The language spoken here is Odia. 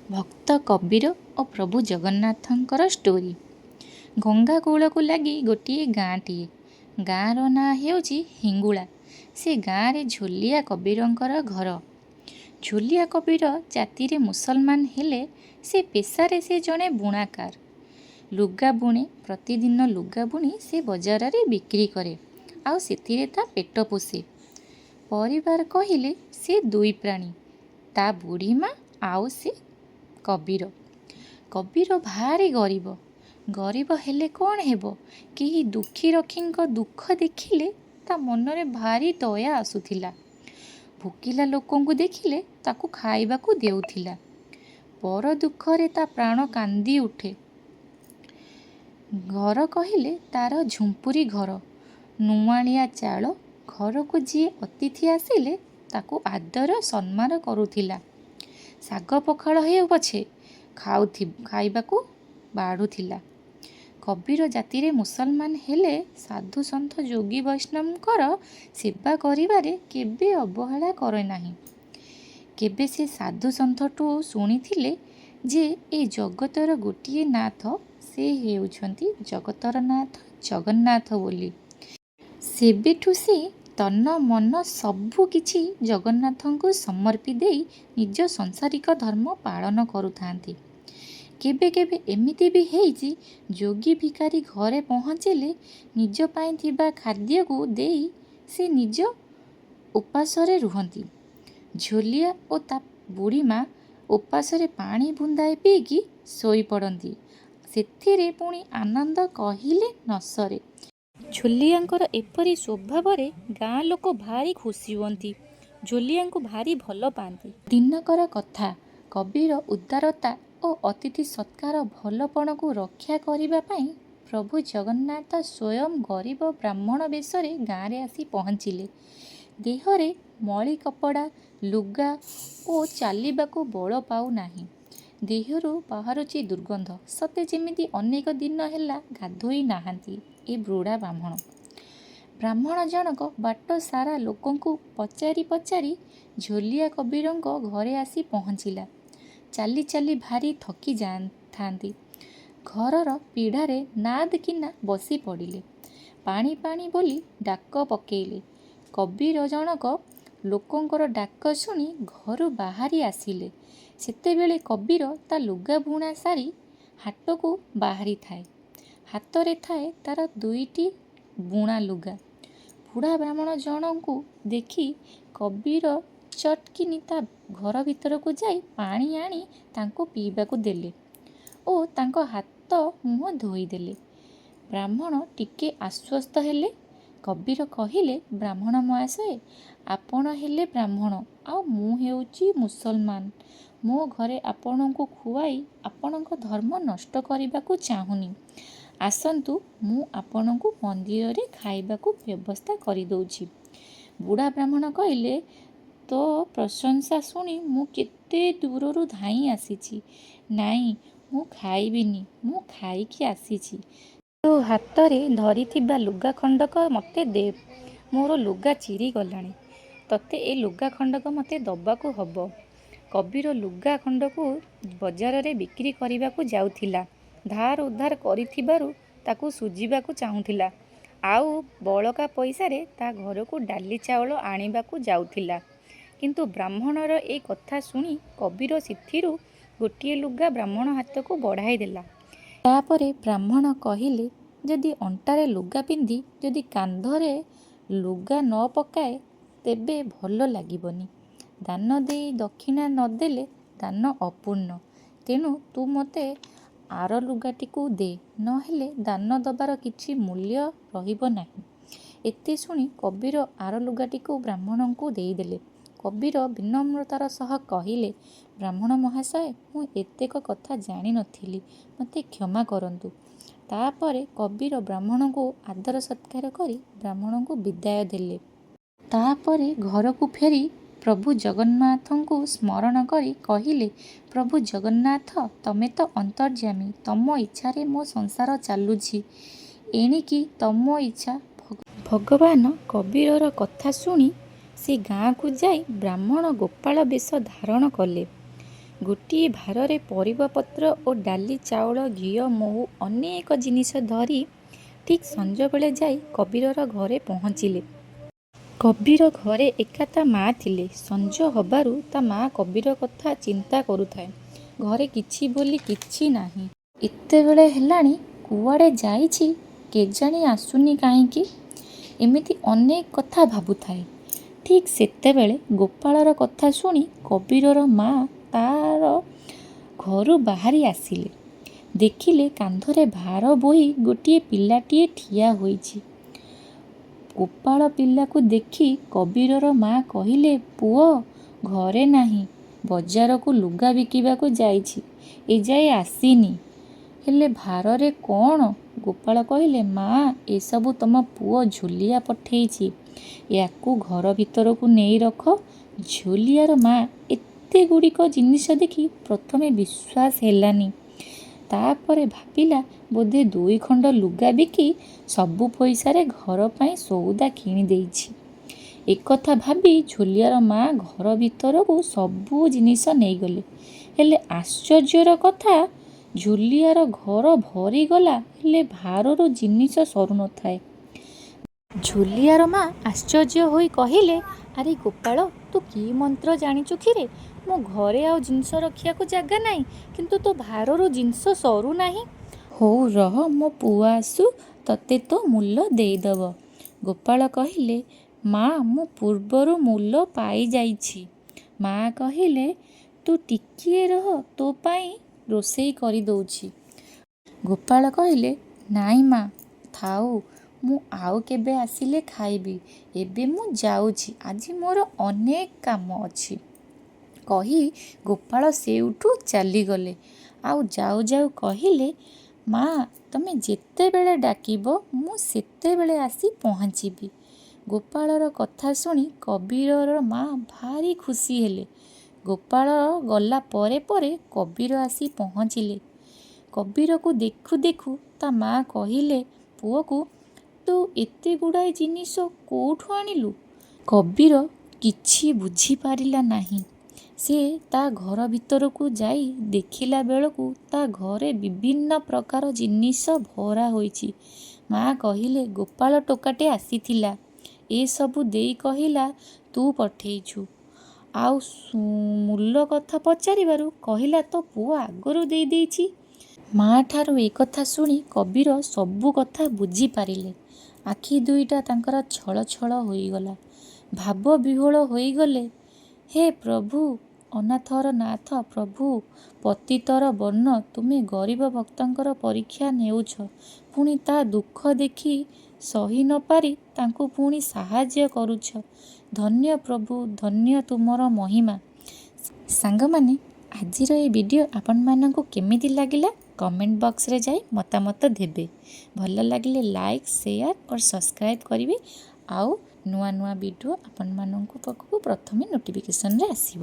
ଭକ୍ତ କବୀର ଓ ପ୍ରଭୁ ଜଗନ୍ନାଥଙ୍କର ଷ୍ଟୋରି। ଗଙ୍ଗା କୂଳକୁ ଲାଗି ଗୋଟିଏ ଗାଁଟିଏ। ଗାଁର ନାଁ ହେଉଛି ହିଙ୍ଗୁଳା। ସେ ଗାଁରେ ଝୋଲିଆ କବୀରଙ୍କର ଘର। ଝୋଲିଆ କବୀର ଜାତିରେ ମୁସଲମାନ ହେଲେ ସେ ପେଶାରେ ସେ ଜଣେ ବୁଣାକାର। ଲୁଗା ବୁଣେ। ପ୍ରତିଦିନ ଲୁଗା ବୁଣି ସେ ବଜାରରେ ବିକ୍ରି କରେ, ଆଉ ସେଥିରେ ତା ପେଟ ପୋଷେ। ପରିବାର କହିଲେ ସେ ଦୁଇ ପ୍ରାଣୀ, ତା ବୁଢ଼ୀ ମା ଆଉ ସେ କବୀର। କବୀର ଭାରି ଗରିବ। ଗରିବ ହେଲେ କ'ଣ ହେବ, କେହି ଦୁଃଖୀ ରକ୍ଷୀଙ୍କ ଦୁଃଖ ଦେଖିଲେ ତା ମନରେ ଭାରି ଦୟା ଆସୁଥିଲା। ଭୋକିଲା ଲୋକଙ୍କୁ ଦେଖିଲେ ତାକୁ ଖାଇବାକୁ ଦେଉଥିଲା। ପର ଦୁଃଖରେ ତା ପ୍ରାଣ କାନ୍ଦି ଉଠେ। ଘର କହିଲେ ତାର ଝୁମ୍ପୁରି ଘର, ନୁଆଁଣିଆ ଚାଳ। ଘରକୁ ଯିଏ ଅତିଥି ଆସିଲେ ତାକୁ ଆଦର ସମ୍ମାନ କରୁଥିଲା। ଶାଗ ପଖାଳ ହେଉ ପଛେ ଖାଇବାକୁ ବାଢ଼ୁଥିଲା। କବୀର ଜାତିରେ ମୁସଲମାନ ହେଲେ ସାଧୁ ସନ୍ଥ ଯୋଗୀ ବୈଷ୍ଣବଙ୍କର ସେବା କରିବାରେ କେବେ ଅବହେଳା କରେ ନାହିଁ। କେବେ ସେ ସାଧୁ ସନ୍ଥଠୁ ଶୁଣିଥିଲେ ଯେ ଏ ଜଗତର ଗୋଟିଏ ନାଥ, ସେ ହେଉଛନ୍ତି ଜଗତର ନାଥ ଜଗନ୍ନାଥ ବୋଲି। ସେବେଠୁ ସେ ତନ ମନ ସବୁ କିଛି ଜଗନ୍ନାଥଙ୍କୁ ସମର୍ପି ଦେଇ ନିଜ ସଂସାରିକ ଧର୍ମ ପାଳନ କରୁଥାନ୍ତି। କେବେ କେବେ ଏମିତି ବି ହେଇଛି, ଯୋଗୀ ଭିକାରୀ ଘରେ ପହଞ୍ଚିଲେ ନିଜ ପାଇଁ ଥିବା ଖାଦ୍ୟକୁ ଦେଇ ସେ ନିଜ ଉପାସରେ ରୁହନ୍ତି। ଝୋଲିଆ ଓ ତା ବୁଢ଼ୀ ମା ଉପାସରେ ପାଣି ବୁନ୍ଦାଏ ପିଇକି ଶୋଇପଡ଼ନ୍ତି। ସେଥିରେ ପୁଣି ଆନନ୍ଦ କହିଲେ ନ ସରେ। ଝୋଲିଆଙ୍କର ଏପରି ସ୍ୱଭାବରେ ଗାଁ ଲୋକ ଭାରି ଖୁସି ହୁଅନ୍ତି। ଝୋଲିଆଙ୍କୁ ଭାରି ଭଲ ପାଆନ୍ତି। ଦିନକର କଥା, କବୀର ଉଦାରତା ଓ ଅତିଥି ସତ୍କାର ଭଲପଣକୁ ରକ୍ଷା କରିବା ପାଇଁ ପ୍ରଭୁ ଜଗନ୍ନାଥ ସ୍ୱୟଂ ଗରିବ ବ୍ରାହ୍ମଣ ବେଶରେ ଗାଁରେ ଆସି ପହଞ୍ଚିଲେ। ଦେହରେ ମଳି କପଡ଼ା, ଲୁଗା ଓ ଚାଲିବାକୁ ବଳ ପାଉନାହିଁ। ଦେହରୁ ବାହାରୁଛି ଦୁର୍ଗନ୍ଧ, ସତେ ଯେମିତି ଅନେକ ଦିନ ହେଲା ଗାଧୋଇ ନାହାନ୍ତି ଏ ବୁଢ଼ା ବ୍ରାହ୍ମଣ। ବ୍ରାହ୍ମଣ ଜଣକ ବାଟ ସାରା ଲୋକଙ୍କୁ ପଚାରି ପଚାରି ଝୋଲିଆ କବୀରଙ୍କ ଘରେ ଆସି ପହଞ୍ଚିଲା। ଚାଲି ଚାଲି ଭାରି ଥକି ଥାନ୍ତି। ଘରର ପିଢ଼ାରେ ନାଦ କିନା ବସି ପଡ଼ିଲେ। ପାଣି ପାଣି ବୋଲି ଡାକ ପକେଇଲେ। କବୀର ଜଣକ ଲୋକଙ୍କର ଡାକ ଶୁଣି ଘରୁ ବାହାରି ଆସିଲେ। ସେତେବେଳେ କବୀର ତା ଲୁଗା ବୁଣା ସାରି ହାଟକୁ ବାହାରିଥାଏ। ହାତରେ ଥାଏ ତାର ଦୁଇଟି ବୁଣା ଲୁଗା। ବୁଢ଼ା ବ୍ରାହ୍ମଣ ଜଣଙ୍କୁ ଦେଖି କବୀର ଚଟ୍କିନି ତା ଘର ଭିତରକୁ ଯାଇ ପାଣି ଆଣି ତାଙ୍କୁ ପିଇବାକୁ ଦେଲେ ଓ ତାଙ୍କ ହାତ ମୁହଁ ଧୋଇଦେଲେ। ବ୍ରାହ୍ମଣ ଟିକେ ଆଶ୍ୱସ୍ତ ହେଲେ। କବୀର କହିଲେ, ବ୍ରାହ୍ମଣ ମହାଶୟ, ଆପଣ ହେଲେ ବ୍ରାହ୍ମଣ ଆଉ ମୁଁ ହେଉଛି ମୁସଲମାନ। ମୋ ଘରେ ଆପଣଙ୍କୁ ଖୁଆଇ ଆପଣଙ୍କ ଧର୍ମ ନଷ୍ଟ କରିବାକୁ ଚାହୁଁନି। ଆସନ୍ତୁ, ମୁଁ ଆପଣଙ୍କୁ ମନ୍ଦିରରେ ଖାଇବାକୁ ବ୍ୟବସ୍ଥା କରିଦେଉଛି। ବୁଢ଼ା ବ୍ରାହ୍ମଣ କହିଲେ, ତୋ ପ୍ରଶଂସା ଶୁଣି ମୁଁ କେତେ ଦୂରରୁ ଧାଇଁ ଆସିଛି। ନାଇଁ, ମୁଁ ଖାଇବିନି, ମୁଁ ଖାଇକି ଆସିଛି। ତୋ ହାତରେ ଧରିଥିବା ଲୁଗା ଖଣ୍ଡକ ମୋତେ ଦେ। ମୋର ଲୁଗା ଚିରିଗଲାଣି, ତତେ ଏ ଲୁଗା ଖଣ୍ଡକ ମୋତେ ଦବାକୁ ହବ। କବୀର ଲୁଗା ଖଣ୍ଡକୁ ବଜାରରେ ବିକ୍ରି କରିବାକୁ ଯାଉଥିଲା। ଧାର ଉଧାର କରିଥିବାରୁ ତାକୁ ଶୁଝିବାକୁ ଚାହୁଁଥିଲା, ଆଉ ବଳକା ପଇସାରେ ତା ଘରକୁ ଡାଲି ଚାଉଳ ଆଣିବାକୁ ଯାଉଥିଲା। କିନ୍ତୁ ବ୍ରାହ୍ମଣର ଏ କଥା ଶୁଣି କବୀର ସେଥିରୁ ଗୋଟିଏ ଲୁଗା ବ୍ରାହ୍ମଣ ହାତକୁ ବଢ଼ାଇ ଦେଲା। ତାପରେ ବ୍ରାହ୍ମଣ କହିଲେ, ଯଦି ଅଣ୍ଟାରେ ଲୁଗା ପିନ୍ଧି ଯଦି କାନ୍ଧରେ ଲୁଗା ନ ପକାଏ ତେବେ ଭଲ ଲାଗିବନି। ଦାନ ଦେଇ ଦକ୍ଷିଣା ନ ଦେଲେ ଦାନ ଅପୂର୍ଣ୍ଣ। ତେଣୁ ତୁ ମୋତେ ଆର ଲୁଗାଟିକୁ ଦେ, ନହେଲେ ଦାନ ଦବାର କିଛି ମୂଲ୍ୟ ରହିବ ନାହିଁ। ଏତେ ଶୁଣି କବୀର ଆର ଲୁଗାଟିକୁ ବ୍ରାହ୍ମଣଙ୍କୁ ଦେଇଦେଲେ। କବୀର ବିନମ୍ରତାର ସହ କହିଲେ, ବ୍ରାହ୍ମଣ ମହାଶୟ, ମୁଁ ଏତେକ କଥା ଜାଣିନଥିଲି, ମୋତେ କ୍ଷମା କରନ୍ତୁ। ତାପରେ କବୀର ବ୍ରାହ୍ମଣଙ୍କୁ ଆଦର ସତ୍କାର କରି ବ୍ରାହ୍ମଣଙ୍କୁ ବିଦାୟ ଦେଲେ। ତାପରେ ଘରକୁ ଫେରି ପ୍ରଭୁ ଜଗନ୍ନାଥଙ୍କୁ ସ୍ମରଣ କରି କହିଲେ, ପ୍ରଭୁ ଜଗନ୍ନାଥ, ତମେ ତ ଅନ୍ତର୍ଯ୍ୟାମୀ, ତମ ଇଚ୍ଛାରେ ମୋ ସଂସାର ଚାଲୁଛି, ଏଣିକି ତମ ଇଚ୍ଛା। ଭଗବାନ କବୀରର କଥା ଶୁଣି ସେ ଗାଁକୁ ଯାଇ ବ୍ରାହ୍ମଣ ଗୋପାଳ ବେଶ ଧାରଣ କଲେ। ଗୋଟିଏ ଭାରରେ ପରିବାପତ୍ର ଓ ଡାଲି ଚାଉଳ ଘିଅ ମହୁ ଅନେକ ଜିନିଷ ଧରି ଠିକ୍ ସଞ୍ଜବେଳେ ଯାଇ କବିରର ଘରେ ପହଞ୍ଚିଲେ। କବିର ଘରେ ଏକା ତା ମା ଥିଲେ। ସଞ୍ଜ ହବାରୁ ତା ମା କବିର କଥା ଚିନ୍ତା କରୁଥାଏ। ଘରେ କିଛି ବୋଲି କିଛି ନାହିଁ। ଏତେବେଳେ ହେଲାଣି, କୁଆଡ଼େ ଯାଇଛି କେଜାଣି, ଆସୁନି କାହିଁକି, ଏମିତି ଅନେକ କଥା ଭାବୁଥାଏ। ଠିକ୍ ସେତେବେଳେ ଗୋପାଳର କଥା ଶୁଣି କବିରର ମା ତାର ଘରୁ ବାହାରି ଆସିଲେ। ଦେଖିଲେ କାନ୍ଧରେ ଭାର ବୋହି ଗୋଟିଏ ପିଲାଟିଏ ଠିଆ ହୋଇଛି। ଗୋପାଳ ପିଲାକୁ ଦେଖି କବିରର ମା କହିଲେ, ପୁଅ ଘରେ ନାହିଁ, ବଜାରକୁ ଲୁଗା ବିକିବାକୁ ଯାଇଛି, ଏଯାଏ ଆସିନି। ହେଲେ ଭାରରେ କ'ଣ? ଗୋପାଳ କହିଲେ, ମା ଏସବୁ ତମ ପୁଅ ଝୋଲିଆ ପଠେଇଛି, ୟାକୁ ଘର ଭିତରକୁ ନେଇ ରଖ। ଝୋଲିଆର ମା ଏତେ ଗୁଡ଼ିକ ଜିନିଷ ଦେଖି ପ୍ରଥମେ ବିଶ୍ୱାସ ହେଲାନି। ତାପରେ ଭାବିଲା ବୋଧେ 2 ଖଣ୍ଡ ଲୁଗା ବିକି ସବୁ ପଇସାରେ ଘର ପାଇଁ ସଉଦା କିଣି ଦେଇଛି। ଏକଥା ଭାବି ଝୋଲିଆର ମା ଘର ଭିତରକୁ ସବୁ ଜିନିଷ ନେଇଗଲେ। ହେଲେ ଆଶ୍ଚର୍ଯ୍ୟର କଥା, ଝୋଲିଆର ଘର ଭରିଗଲା, ହେଲେ ଭାରରୁ ଜିନିଷ ସରୁନଥାଏ। ଝୋଲିଆର ମା ଆଶ୍ଚର୍ଯ୍ୟ ହୋଇ କହିଲେ, ଆରେ ଗୋପାଳ, ତୁ କି ମନ୍ତ୍ର ଜାଣିଛୁ ଖିରେ? ମୋ ଘରେ ଆଉ ଜିନିଷ ରଖିବାକୁ ଜାଗା ନାହିଁ, କିନ୍ତୁ ତୋ ଭାରରୁ ଜିନିଷ ସରୁନାହିଁ। ହଉ ରହ, ମୋ ପୁଅ ଆସୁ, ତତେ ତୋ ମୂଲ ଦେଇଦବ। ଗୋପାଳ କହିଲେ, ମା ମୁଁ ପୂର୍ବରୁ ମୂଲ ପାଇଯାଇଛି। ମା କହିଲେ, ତୁ ଟିକିଏ ରହ, ତୋ ପାଇଁ ରୋଷେଇ କରିଦଉଛି। ଗୋପାଳ କହିଲେ, ନାଇଁ ମା, ଥାଉ, ମୁଁ ଆଉ କେବେ ଆସିଲେ ଖାଇବି। ଏବେ ମୁଁ ଯାଉଛି, ଆଜି ମୋର ଅନେକ କାମ ଅଛି। କହି ଗୋପାଳ ସେଇଠୁ ଚାଲିଗଲେ। ଆଉ ଯାଉ ଯାଉ କହିଲେ, ମା ତମେ ଯେତେବେଳେ ଡାକିବ ମୁଁ ସେତେବେଳେ ଆସି ପହଞ୍ଚିବି। ଗୋପାଳର କଥା ଶୁଣି କବିରର ମା ଭାରି ଖୁସି ହେଲେ। ଗୋପାଳ ଗଲା ପରେ ପରେ କବିର ଆସି ପହଞ୍ଚିଲେ। କବିରକୁ ଦେଖୁ ଦେଖୁ ତା ମା କହିଲେ ପୁଅକୁ, ତୁ ଏତେ ଗୁଡ଼ାଏ ଜିନିଷ କୋଉଠୁ ଆଣିଲୁ? କବିର କିଛି ବୁଝିପାରିଲା ନାହିଁ। ସେ ତା ଘର ଭିତରକୁ ଯାଇ ଦେଖିଲା ବେଳକୁ ତା ଘରେ ବିଭିନ୍ନ ପ୍ରକାର ଜିନିଷ ଭରା ହୋଇଛି। ମା କହିଲେ, ଗୋପାଳ ଟୋକାଟେ ଆସିଥିଲା, ଏସବୁ ଦେଇ କହିଲା ତୁ ପଠେଇଛୁ। ଆଉ ମୂଲ କଥା ପଚାରିବାରୁ କହିଲା ତୋ ପୁଅ ଆଗରୁ ଦେଇଦେଇଛି। ମା ଠାରୁ ଏ କଥା ଶୁଣି କବିର ସବୁ କଥା ବୁଝିପାରିଲେ। ଆଖି ଦୁଇଟା ତାଙ୍କର ଛଳ ଛଳ ହୋଇଗଲା। ଭାବ ବିହ୍ୱଳ ହୋଇଗଲେ। ହେ ପ୍ରଭୁ, ଅନାଥର ନାଥ ପ୍ରଭୁ, ପତିତର ବର୍ଣ୍ଣ, ତୁମେ ଗରିବ ଭକ୍ତଙ୍କର ପରୀକ୍ଷା ନେଉଛ, ପୁଣି ତା ଦୁଃଖ ଦେଖି ସହି ନ ପାରି ତାଙ୍କୁ ପୁଣି ସାହାଯ୍ୟ କରୁଛ। ଧନ୍ୟ ପ୍ରଭୁ, ଧନ୍ୟ ତୁମର ମହିମା। ସାଙ୍ଗମାନେ, ଆଜିର এই ଭିଡ଼ିଓ ଆପଣମାନଙ୍କୁ କେମିତି ଲାଗିଲା କମେଣ୍ଟ ବକ୍ସରେ ଯାଇ ମତାମତ ଦେବେ। ଭଲ ଲାଗିଲେ ଲାଇକ୍, ସେୟାର ଓ ସବସ୍କ୍ରାଇବ୍ କରିବେ। ଆଉ ନୂଆ ନୂଆ ଭିଡ଼ିଓ ଆପଣମାନଙ୍କ ପାଖକୁ ପ୍ରଥମେ ନୋଟିଫିକେସନରେ ଆସିବ।